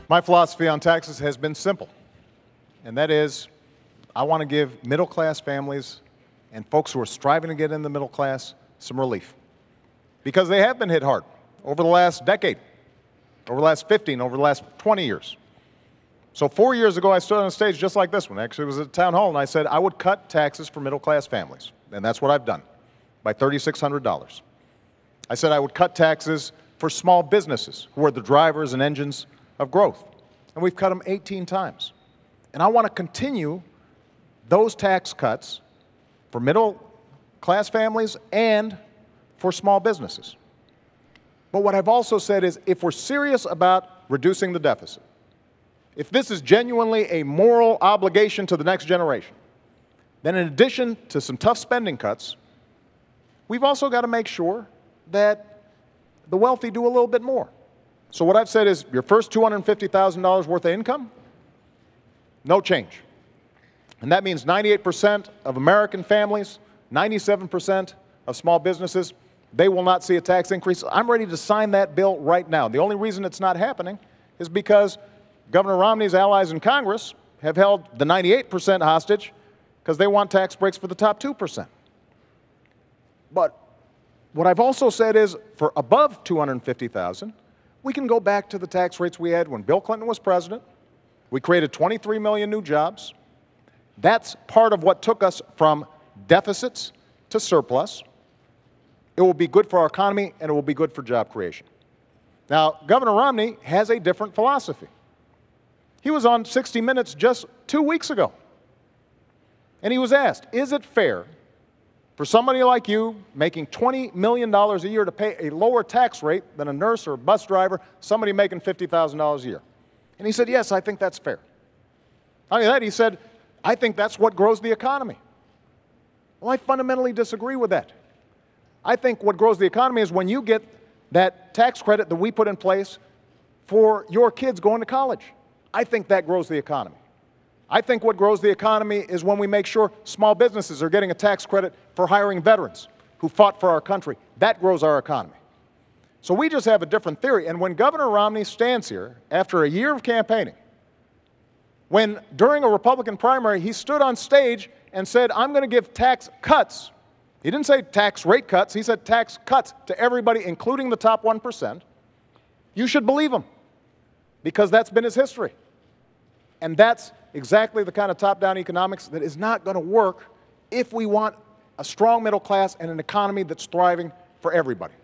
My philosophy on taxes has been simple, and that is I want to give middle-class families and folks who are striving to get in the middle class some relief, because they have been hit hard over the last decade, over the last 15, over the last 20 years. So 4 years ago, I stood on a stage just like this one. Actually, it was at a town hall, and I said I would cut taxes for middle-class families, and that's what I've done, by $3,600. I said I would cut taxes for small businesses, who are the drivers and engines of growth, and we've cut them 18 times. And I want to continue those tax cuts for middle-class families and for small businesses. But what I've also said is, if we're serious about reducing the deficit, if this is genuinely a moral obligation to the next generation, then in addition to some tough spending cuts, we've also got to make sure that the wealthy do a little bit more. So what I've said is, your first $250,000 worth of income, no change. And that means 98% of American families, 97% of small businesses, they will not see a tax increase. I'm ready to sign that bill right now. The only reason it's not happening is because Governor Romney's allies in Congress have held the 98% hostage because they want tax breaks for the top 2%. But what I've also said is, for above $250,000, we can go back to the tax rates we had when Bill Clinton was president. We created 23 million new jobs. That's part of what took us from deficits to surplus. It will be good for our economy, and it will be good for job creation. Now, Governor Romney has a different philosophy. He was on 60 Minutes just 2 weeks ago, and he was asked, is it fair for somebody like you making $20 million a year to pay a lower tax rate than a nurse or a bus driver, somebody making $50,000 a year? And he said, yes, I think that's fair. Not only that, he said, I think that's what grows the economy. Well, I fundamentally disagree with that. I think what grows the economy is when you get that tax credit that we put in place for your kids going to college. I think that grows the economy. I think what grows the economy is when we make sure small businesses are getting a tax credit for hiring veterans who fought for our country. That grows our economy. So we just have a different theory. And when Governor Romney stands here after a year of campaigning, when during a Republican primary he stood on stage and said, I'm going to give tax cuts. He didn't say tax rate cuts. He said tax cuts to everybody, including the top 1%. You should believe him, because that's been his history. And that's exactly the kind of top-down economics that is not going to work if we want a strong middle class and an economy that's thriving for everybody.